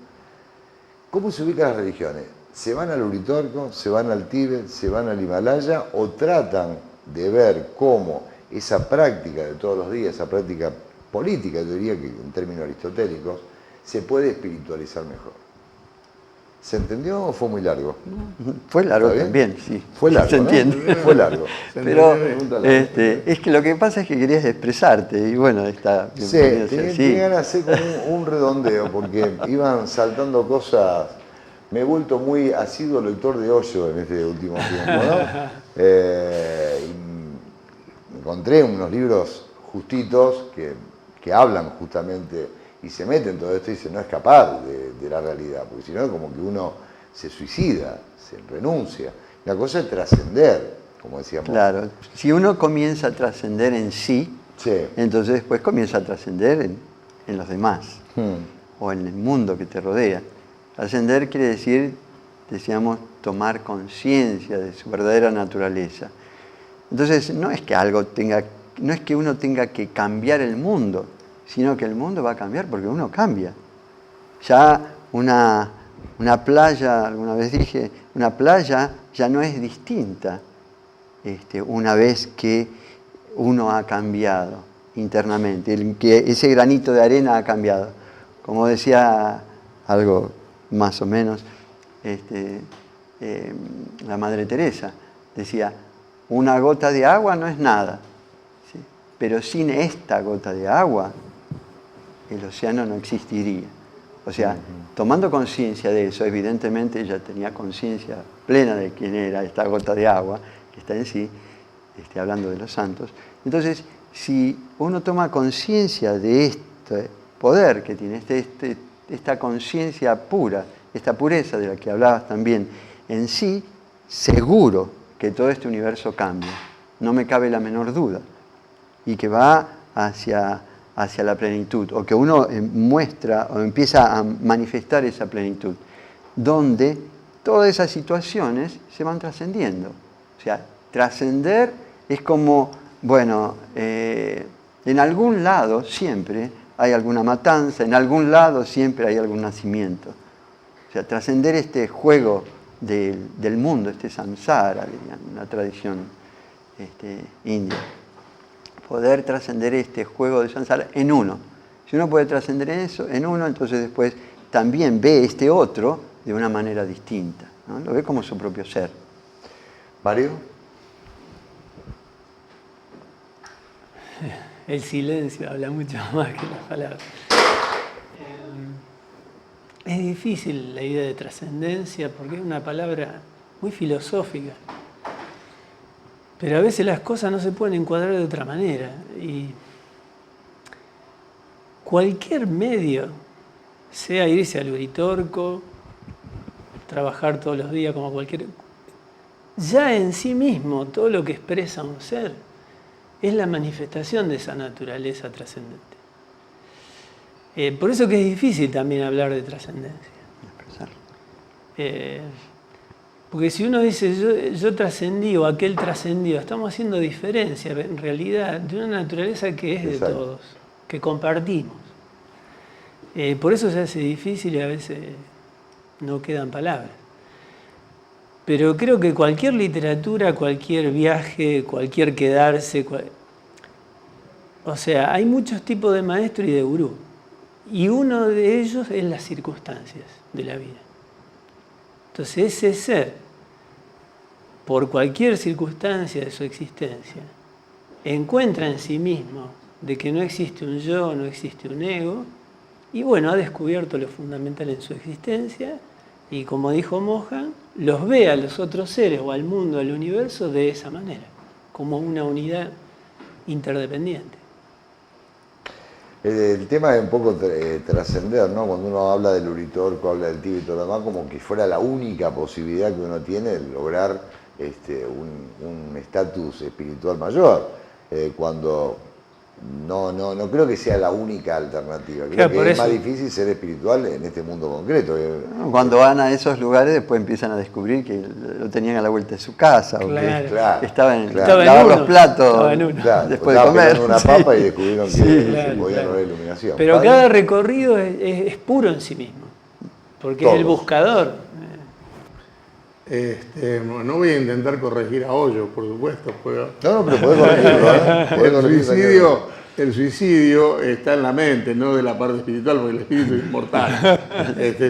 ¿Cómo se ubican las religiones? ¿Se van al Uritorco, se van al Tíbet, se van al Himalaya o tratan de ver cómo esa práctica de todos los días, esa práctica política, yo diría que en términos aristotélicos, se puede espiritualizar mejor? ¿Se entendió o fue muy largo? Fue largo ¿Está también, sí. Fue largo, Se ¿no? entiende. Fue largo. Pero Pregúntale. es que lo que pasa es que querías expresarte y bueno, está Sí, bienvenido sea tenía así. ganas de hacer como un redondeo, porque iban saltando cosas. Me he vuelto muy asiduo lector de Osho en este último tiempo, ¿no? Y me encontré unos libros justitos que hablan justamente y se meten en todo esto y dicen no escapar de la realidad, porque si no es como que uno se suicida, se renuncia. La cosa es trascender, como decíamos. Claro, si uno comienza a trascender en sí, entonces después comienza a trascender en los demás o en el mundo que te rodea. Trascender quiere decir, decíamos, tomar conciencia de su verdadera naturaleza. Entonces no es que uno tenga que cambiar el mundo, sino que el mundo va a cambiar porque uno cambia. Ya una playa, alguna vez dije, una playa ya no es distinta una vez que uno ha cambiado internamente, que ese granito de arena ha cambiado. Como decía algo más o menos la Madre Teresa, decía, una gota de agua no es nada, ¿sí? Pero sin esta gota de agua el océano no existiría. O sea, tomando conciencia de eso, evidentemente ella tenía conciencia plena de quién era esta gota de agua, que está en sí, hablando de los santos. Entonces, si uno toma conciencia de este poder que tiene, esta conciencia pura, esta pureza de la que hablabas también, en sí, seguro que todo este universo cambia, no me cabe la menor duda, y que va hacia la plenitud, o que uno muestra o empieza a manifestar esa plenitud, donde todas esas situaciones se van trascendiendo. O sea, trascender es como, bueno, en algún lado siempre hay alguna matanza, en algún lado siempre hay algún nacimiento. O sea, trascender este juego del mundo, este samsara, dirían, una tradición india. Poder trascender este juego de samsara en uno. Si uno puede trascender eso en uno, entonces después también ve este otro de una manera distinta, ¿no? Lo ve como su propio ser. Mario. El silencio habla mucho más que las palabras. Es difícil la idea de trascendencia porque es una palabra muy filosófica. Pero a veces las cosas no se pueden encuadrar de otra manera. Y cualquier medio, sea irse al Uritorco, trabajar todos los días como cualquier... Ya en sí mismo, todo lo que expresa un ser es la manifestación de esa naturaleza trascendente. Por eso que es difícil también hablar de trascendencia. Porque si uno dice yo trascendí o aquel trascendió, estamos haciendo diferencia en realidad de una naturaleza que es de todos, que compartimos. Por eso se hace difícil y a veces no quedan palabras. Pero creo que cualquier literatura, cualquier viaje, cualquier quedarse, o sea, hay muchos tipos de maestro y de gurú. Y uno de ellos es las circunstancias de la vida. Entonces ese ser, por cualquier circunstancia de su existencia, encuentra en sí mismo de que no existe un yo, no existe un ego, y bueno, ha descubierto lo fundamental en su existencia, y como dijo Mohan, los ve a los otros seres o al mundo, al universo, de esa manera, como una unidad interdependiente. El tema es un poco trascender, ¿no? Cuando uno habla del Uritorco, habla del Tíbet y todo lo demás, como que fuera la única posibilidad que uno tiene de lograr un estatus espiritual mayor. Cuando no creo que sea la única alternativa. Creo que es más difícil ser espiritual en este mundo concreto. Cuando van a esos lugares después empiezan a descubrir que lo tenían a la vuelta de su casa, o que estaba en lavar los platos después de comer. Una papa y descubrieron que se podía lograr iluminación. Pero cada recorrido es puro en sí mismo, porque es el buscador. No voy a intentar corregir a Hoyo, por supuesto. No, pero podés corregirlo. El suicidio está en la mente, no de la parte espiritual, porque el espíritu es inmortal.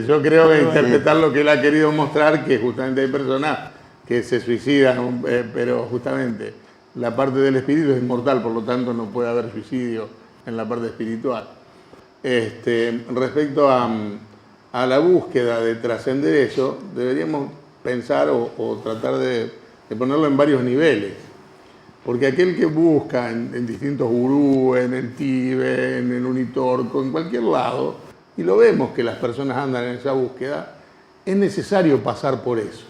Yo creo que interpretar lo que él ha querido mostrar, que justamente hay personas que se suicidan, pero justamente la parte del espíritu es inmortal, por lo tanto no puede haber suicidio en la parte espiritual. Respecto a la búsqueda de trascender eso, deberíamos pensar o tratar de ponerlo en varios niveles. Porque aquel que busca en distintos gurús, en el Tíbet, en el Unitorco, en cualquier lado, y lo vemos que las personas andan en esa búsqueda, es necesario pasar por eso.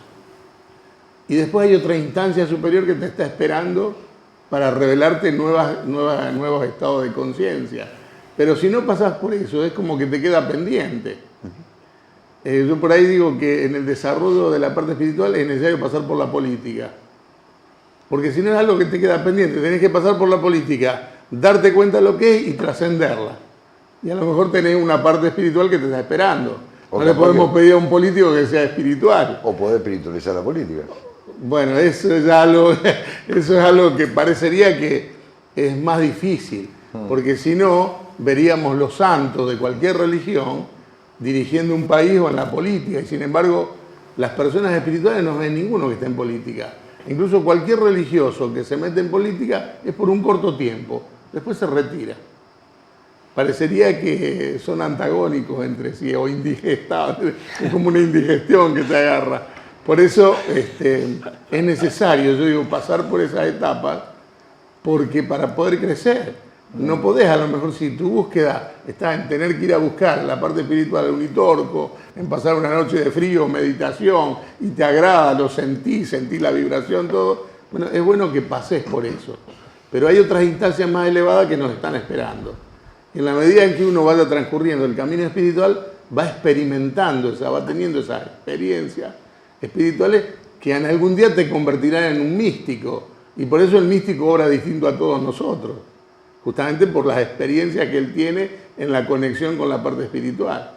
Y después hay otra instancia superior que te está esperando para revelarte nuevos estados de conciencia. Pero si no pasas por eso, es como que te queda pendiente. Yo por ahí digo que en el desarrollo de la parte espiritual es necesario pasar por la política. Porque si no es algo que te queda pendiente, tenés que pasar por la política, darte cuenta de lo que es y trascenderla. Y a lo mejor tenés una parte espiritual que te está esperando. No le podemos pedir a un político que sea espiritual. O poder espiritualizar la política. Bueno, eso es algo que parecería que es más difícil. Porque si no, veríamos los santos de cualquier religión dirigiendo un país o en la política. Y sin embargo, las personas espirituales no ven ninguno que esté en política. Incluso cualquier religioso que se mete en política es por un corto tiempo, después se retira. Parecería que son antagónicos entre sí o indigestados, es como una indigestión que te agarra. Por eso es necesario, yo digo, pasar por esas etapas, porque para poder crecer, no podés, a lo mejor si tu búsqueda está en tener que ir a buscar la parte espiritual del Unitorco, en pasar una noche de frío, meditación, y te agrada, lo sentís la vibración, todo, bueno, es bueno que pases por eso. Pero hay otras instancias más elevadas que nos están esperando. En la medida en que uno vaya transcurriendo el camino espiritual, va experimentando va teniendo esas experiencias espirituales que en algún día te convertirán en un místico. Y por eso el místico obra distinto a todos nosotros. Justamente por las experiencias que él tiene en la conexión con la parte espiritual.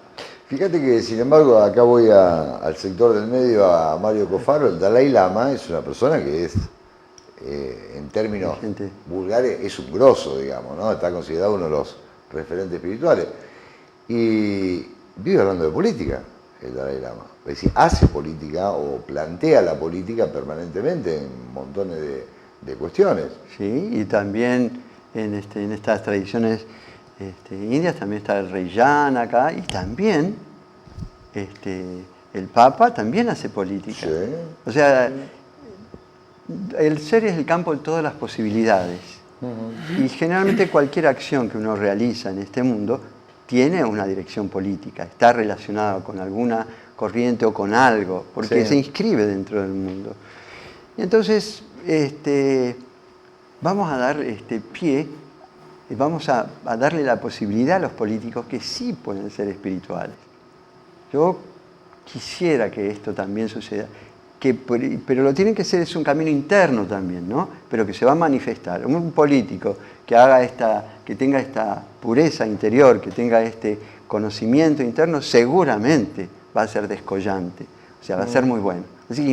Fíjate que, sin embargo, acá voy al sector del medio, a Mario Cofaro. El Dalai Lama es una persona que es, en términos vulgares, es un grosso, digamos, ¿no? Está considerado uno de los referentes espirituales. Y vive hablando de política, el Dalai Lama. Es decir, hace política o plantea la política permanentemente en montones de cuestiones. Sí, y también en estas tradiciones indias también está el rey Jan acá, y también el Papa también hace política. Sí. O sea, el ser es el campo de todas las posibilidades. Y generalmente cualquier acción que uno realiza en este mundo tiene una dirección política, está relacionada con alguna corriente o con algo, porque se inscribe dentro del mundo. Y entonces, vamos a dar pie, vamos a darle la posibilidad a los políticos que sí pueden ser espirituales. Yo quisiera que esto también suceda, pero lo tienen que ser, es un camino interno también, ¿no? Pero que se va a manifestar. Un político que tenga esta pureza interior, que tenga este conocimiento interno, seguramente va a ser descollante, o sea, va a ser muy bueno. Así que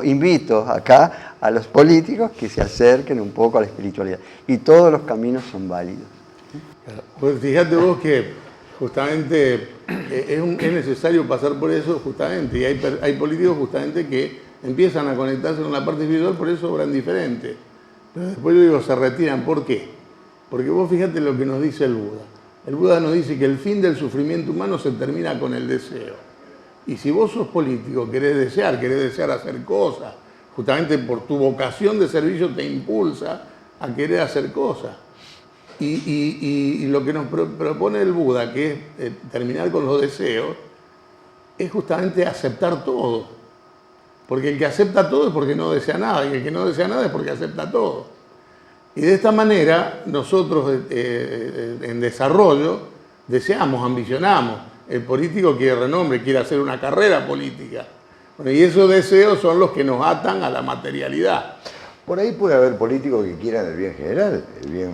invito acá a los políticos que se acerquen un poco a la espiritualidad. Y todos los caminos son válidos. Pues fíjate vos que justamente es necesario pasar por eso justamente. Y hay políticos justamente que empiezan a conectarse con la parte espiritual, por eso obran diferente. Pero después yo digo, se retiran. ¿Por qué? Porque vos fíjate lo que nos dice el Buda. El Buda nos dice que el fin del sufrimiento humano se termina con el deseo. Y si vos sos político, querés desear hacer cosas, justamente por tu vocación de servicio te impulsa a querer hacer cosas. Y lo que nos propone el Buda, que es terminar con los deseos, es justamente aceptar todo. Porque el que acepta todo es porque no desea nada, y el que no desea nada es porque acepta todo. Y de esta manera, nosotros en desarrollo deseamos, ambicionamos. El político quiere renombre, quiere hacer una carrera política. Bueno, y esos deseos son los que nos atan a la materialidad. Por ahí puede haber políticos que quieran el bien general, el bien...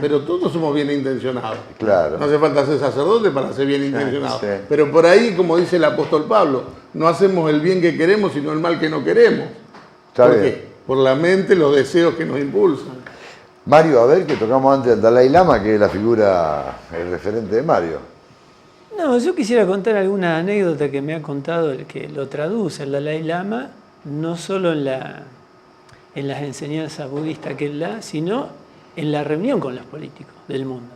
Pero todos somos bien intencionados. Claro. No hace falta ser sacerdote para ser bien intencionado. Sí. Pero por ahí, como dice el apóstol Pablo, no hacemos el bien que queremos, sino el mal que no queremos. ¿Por qué? Por la mente, los deseos que nos impulsan. Mario, a ver, que tocamos antes al Dalai Lama, que es la figura, el referente de Mario. No, yo quisiera contar alguna anécdota que me ha contado el que lo traduce el Dalai Lama, no solo en las enseñanzas budistas que él da, sino en la reunión con los políticos del mundo.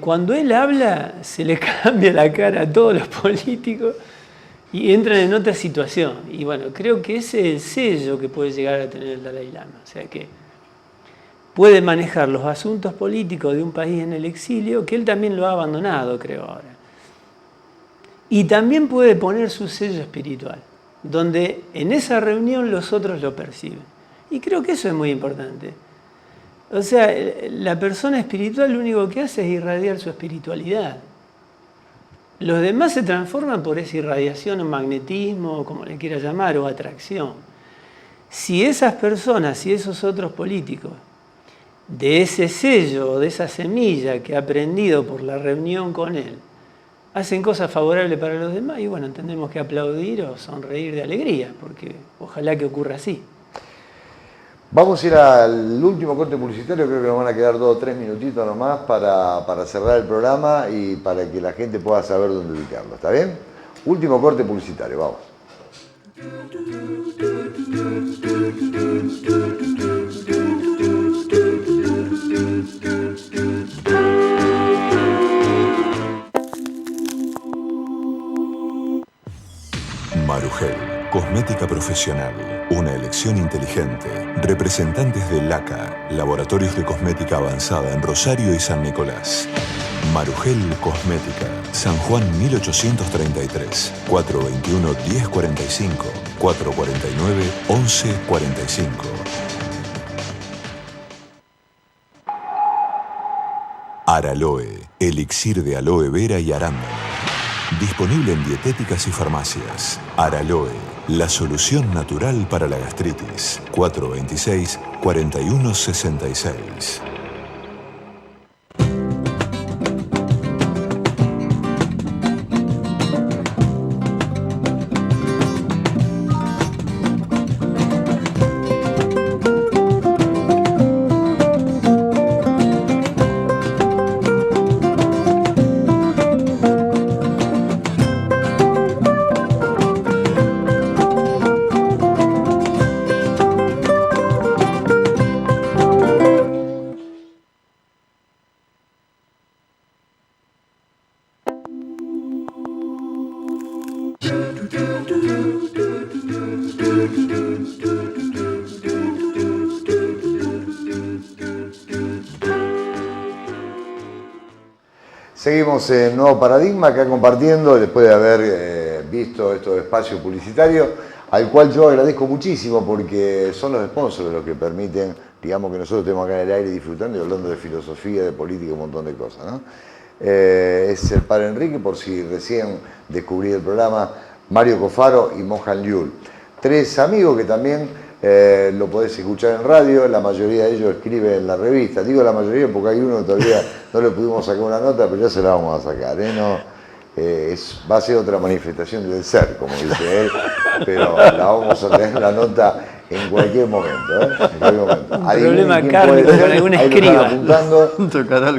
Cuando él habla, se le cambia la cara a todos los políticos Y entran en otra situación. Y bueno, creo que ese es el sello que puede llegar a tener el Dalai Lama. O sea que puede manejar los asuntos políticos de un país en el exilio, que él también lo ha abandonado, creo ahora. Y también puede poner su sello espiritual, donde en esa reunión los otros lo perciben. Y creo que eso es muy importante. O sea, la persona espiritual lo único que hace es irradiar su espiritualidad. Los demás se transforman por esa irradiación o magnetismo, como le quiera llamar, o atracción. Si esas personas, si esos otros políticos, de ese sello o de esa semilla que ha aprendido por la reunión con él, hacen cosas favorables para los demás, y bueno, tendremos que aplaudir o sonreír de alegría, porque ojalá que ocurra así. Vamos a ir al último corte publicitario, creo que nos van a quedar 2 o 3 minutitos nomás para cerrar el programa y para que la gente pueda saber dónde ubicarlo, ¿está bien? Último corte publicitario, vamos. Marugel, cosmética profesional, una elección inteligente. Representantes de LACA, Laboratorios de Cosmética Avanzada en Rosario y San Nicolás. Marugel Cosmética, San Juan 1833, 421-1045, 449-1145. Araloe, elixir de aloe vera y arándano. Disponible en dietéticas y farmacias. Araloe, la solución natural para la gastritis. 426-4166. Seguimos en Nuevo Paradigma, acá compartiendo, después de haber visto estos espacios publicitarios, al cual yo agradezco muchísimo porque son los sponsors los que permiten, digamos, que nosotros estemos acá en el aire disfrutando y hablando de filosofía, de política, un montón de cosas, ¿no? Es el padre Enrique, por si recién descubrí el programa, Mario Cofaro y Mohan Liul. 3 amigos que también lo podés escuchar en radio, la mayoría de ellos escriben en la revista. Digo la mayoría porque hay uno que todavía no le pudimos sacar una nota, pero ya se la vamos a sacar. No, va a ser otra manifestación del ser, como dice él, pero la vamos a tener la nota en cualquier momento. En cualquier momento. Un problema kármico con algún escriba.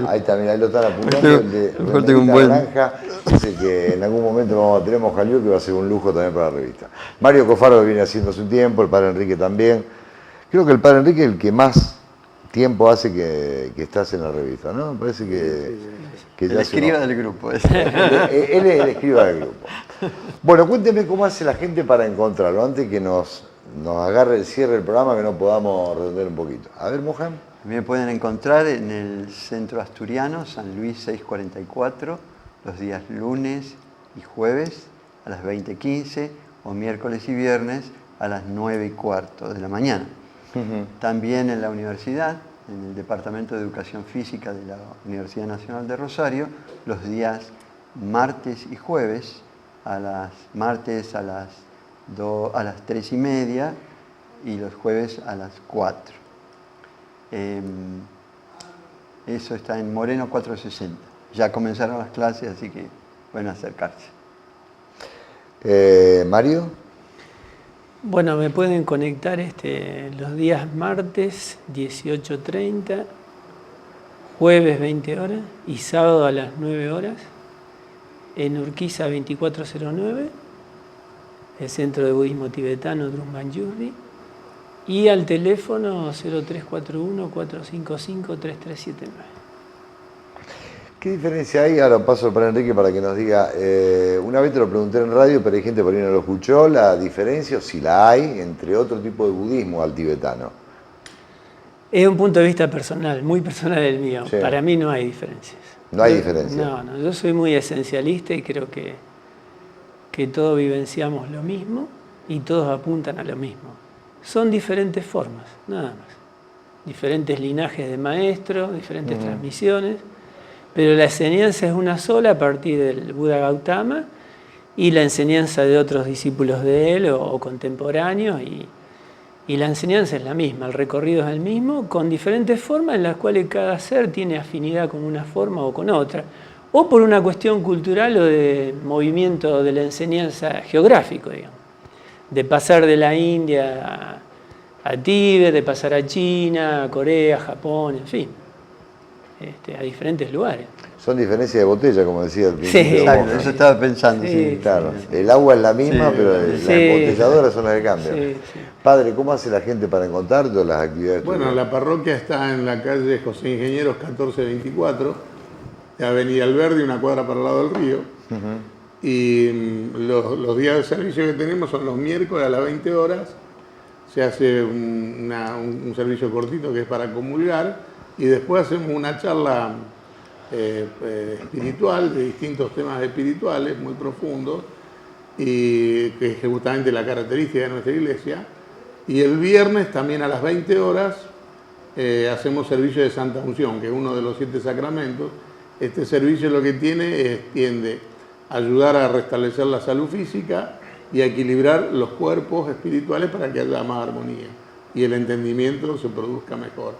Ahí también, ahí lo están apuntando. El de naranja, así que en algún momento vamos a tener Mojalio, que va a ser un lujo también para la revista. Mario Cofaro, que viene haciendo hace un tiempo, el padre Enrique también. Creo que el padre Enrique es el que más tiempo hace que estás en la revista, ¿no? Me parece que el escriba del grupo. Él es el escriba del grupo. Bueno, cuénteme cómo hace la gente para encontrarlo, antes que nos agarre el cierre del programa, que no podamos redondear un poquito. A ver, Mohan. Me pueden encontrar en el Centro Asturiano, San Luis 644, los días lunes y jueves a las 20:15 o miércoles y viernes a las 9:15 de la mañana. También en la universidad, en el Departamento de Educación Física de la Universidad Nacional de Rosario, los días martes y jueves, martes a las 3:30 y los jueves a las 4. Eso está en Moreno 460. Ya comenzaron las clases, así que pueden acercarse. Mario. Bueno, me pueden conectar los días martes 18:30, jueves 20 horas y sábado a las 9 horas en Urquiza 2409, el Centro de Budismo Tibetano Drumban Yurri, y al teléfono 0341-455-3379. ¿Qué diferencia hay? Ahora paso para Enrique para que nos diga. Una vez te lo pregunté en radio, pero hay gente por ahí no lo escuchó. La diferencia, o si la hay, entre otro tipo de budismo al tibetano. Es un punto de vista personal, muy personal el mío. Sí. Para mí no hay diferencias. No hay diferencia. No, yo soy muy esencialista y creo que todos vivenciamos lo mismo y todos apuntan a lo mismo. Son diferentes formas, nada más. Diferentes linajes de maestros, diferentes transmisiones, pero la enseñanza es una sola a partir del Buda Gautama y la enseñanza de otros discípulos de él o contemporáneos y la enseñanza es la misma, el recorrido es el mismo, con diferentes formas en las cuales cada ser tiene afinidad con una forma o con otra, o por una cuestión cultural o de movimiento de la enseñanza geográfico, digamos, de pasar de la India a Tíbet, de pasar a China, a Corea, Japón, en fin, a diferentes lugares. Son diferencias de botella, como decía al Sí. principio. Exacto, eso estaba pensando. Sí. Sí. Claro, el agua es la misma, Sí. pero las Sí. embotelladoras son las que cambian. Sí, sí. Padre, ¿cómo hace la gente para encontrar todas las actividades? Bueno, tuyas? la parroquia está en la calle José Ingenieros 1424, de Avenida Alberdi, una cuadra para el lado del río. Y los días de servicio que tenemos son los miércoles a las 20 horas. Se hace un servicio cortito que es para comulgar y después hacemos una charla espiritual de distintos temas espirituales muy profundos y que es justamente la característica de nuestra iglesia. Y el viernes también a las 20 horas hacemos servicio de Santa Unción, que es uno de los 7 sacramentos. Este servicio lo que tiende a ayudar a restablecer la salud física y a equilibrar los cuerpos espirituales para que haya más armonía y el entendimiento se produzca mejor.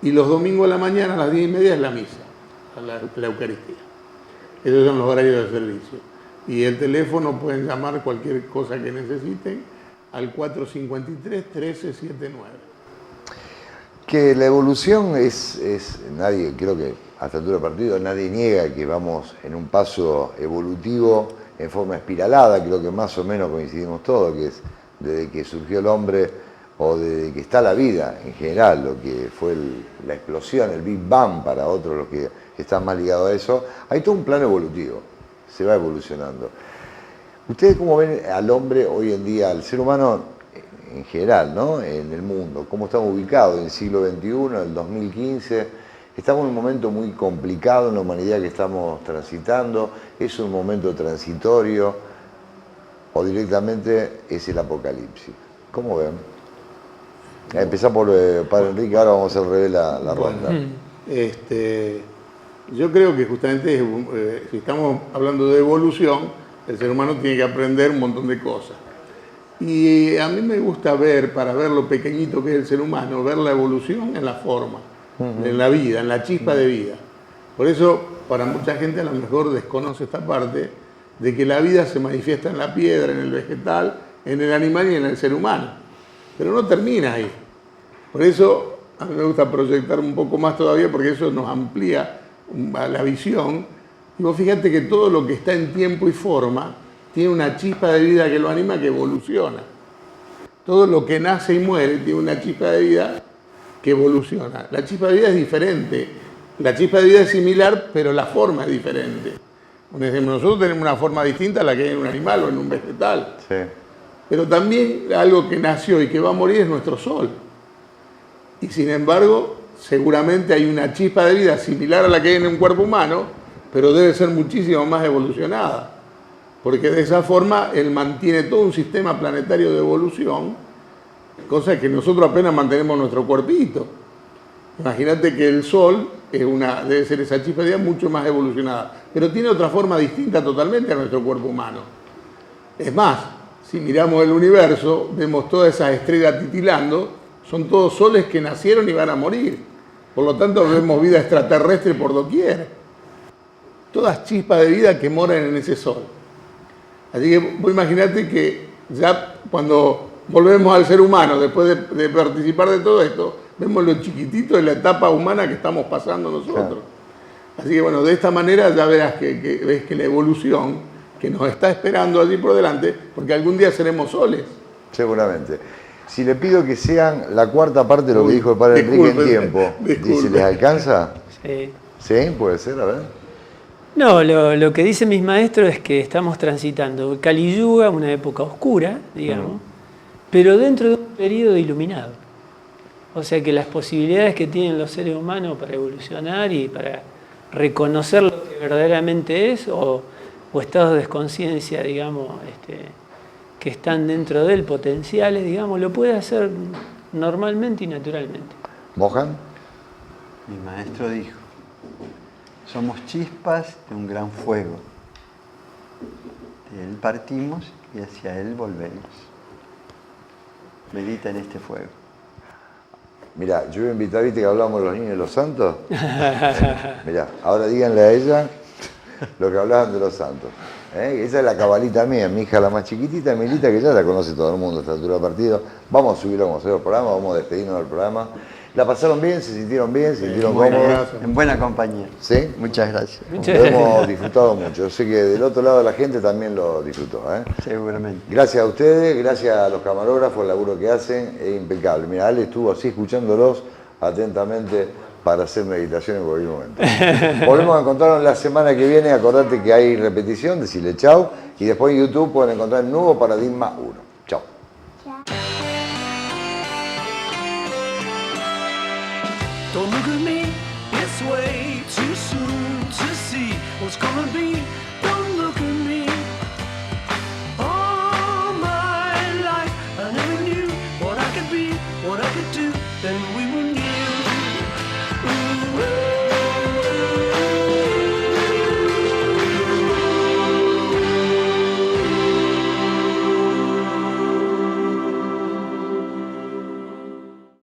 Y los domingos a la mañana a las 10:30 es la misa, la Eucaristía. Esos son los horarios de servicio. Y el teléfono pueden llamar cualquier cosa que necesiten al 453-1379. Que la evolución es nadie, creo que a esta altura del partido nadie niega que vamos en un paso evolutivo en forma espiralada, creo que más o menos coincidimos todos, que es desde que surgió el hombre o desde que está la vida en general, lo que fue la explosión, el Big Bang para otros los que están más ligados a eso, hay todo un plano evolutivo, se va evolucionando. ¿Ustedes cómo ven al hombre hoy en día, al ser humano en general, ¿no? En el mundo? ¿Cómo estamos ubicados en el siglo XXI, en el 2015? Estamos en un momento muy complicado en la humanidad que estamos transitando. ¿Es un momento transitorio o directamente es el apocalipsis? ¿Cómo ven? Empezamos por Padre Enrique, ahora vamos a hacer al revés la ronda. Yo creo que justamente si estamos hablando de evolución, el ser humano tiene que aprender un montón de cosas. Y a mí me gusta ver, para ver lo pequeñito que es el ser humano, ver la evolución en la forma, en la vida, en la chispa de vida. Por eso, para mucha gente a lo mejor desconoce esta parte de que la vida se manifiesta en la piedra, en el vegetal, en el animal y en el ser humano. Pero no termina ahí. Por eso a mí me gusta proyectar un poco más todavía porque eso nos amplía la visión. Y vos fíjate que todo lo que está en tiempo y forma tiene una chispa de vida que lo anima, que evoluciona. Todo lo que nace y muere tiene una chispa de vida que evoluciona. La chispa de vida es diferente. La chispa de vida es similar, pero la forma es diferente. Por ejemplo, nosotros tenemos una forma distinta a la que hay en un animal o en un vegetal. Sí. Pero también algo que nació y que va a morir es nuestro sol. Y sin embargo, seguramente hay una chispa de vida similar a la que hay en un cuerpo humano, pero debe ser muchísimo más evolucionada. Porque de esa forma él mantiene todo un sistema planetario de evolución, cosa que nosotros apenas mantenemos nuestro cuerpito. Imagínate que el Sol debe ser esa chispa de vida mucho más evolucionada, pero tiene otra forma distinta totalmente a nuestro cuerpo humano. Es más, si miramos el universo, vemos todas esas estrellas titilando, son todos soles que nacieron y van a morir. Por lo tanto, vemos vida extraterrestre por doquier. Todas chispas de vida que moran en ese sol. Así que vos imaginate que ya cuando volvemos al ser humano, después de participar de todo esto, vemos lo chiquitito de la etapa humana que estamos pasando nosotros. Claro. Así que bueno, de esta manera ya verás ves que la evolución que nos está esperando allí por delante, porque algún día seremos soles. Seguramente. Si le pido que sean la cuarta parte de lo que dijo el Padre Enrique en tiempo, ¿dice les alcanza? Sí. ¿Sí? ¿Puede ser? A ver. No, lo que dicen mis maestros es que estamos transitando Kali Yuga, una época oscura, digamos, pero dentro de un periodo iluminado. O sea que las posibilidades que tienen los seres humanos para evolucionar y para reconocer lo que verdaderamente es, o estados de conciencia, digamos, que están dentro de él, potenciales, digamos, lo puede hacer normalmente y naturalmente. ¿Mohan? Mi maestro dijo, somos chispas de un gran fuego. De él partimos y hacia él volvemos. Medita en este fuego. Mirá, yo voy a invitar, viste que hablamos de los niños de los santos. Mirá, ahora díganle a ella lo que hablaban de los santos. Esa es la cabalita mía, mi hija la más chiquitita, Milita, que ya la conoce todo el mundo a esta altura del partido. Vamos a subirlo como hacer el programa, vamos a despedirnos del programa. ¿La pasaron bien? ¿Se sintieron bien? ¿Se sintieron cómodos? En buena compañía. ¿Sí? Muchas gracias. Lo hemos disfrutado mucho. Yo sé que del otro lado la gente también lo disfrutó. Seguramente. Gracias a ustedes, gracias a los camarógrafos, el laburo que hacen, es impecable. Mira, Ale estuvo así escuchándolos atentamente para hacer meditación en cualquier momento. Volvemos a encontrarnos la semana que viene. Acordate que hay repetición, decirle chau. Y después en YouTube pueden encontrar el nuevo Paradigma 1. Chau. Don't look at me, it's way too soon to see what's gonna be.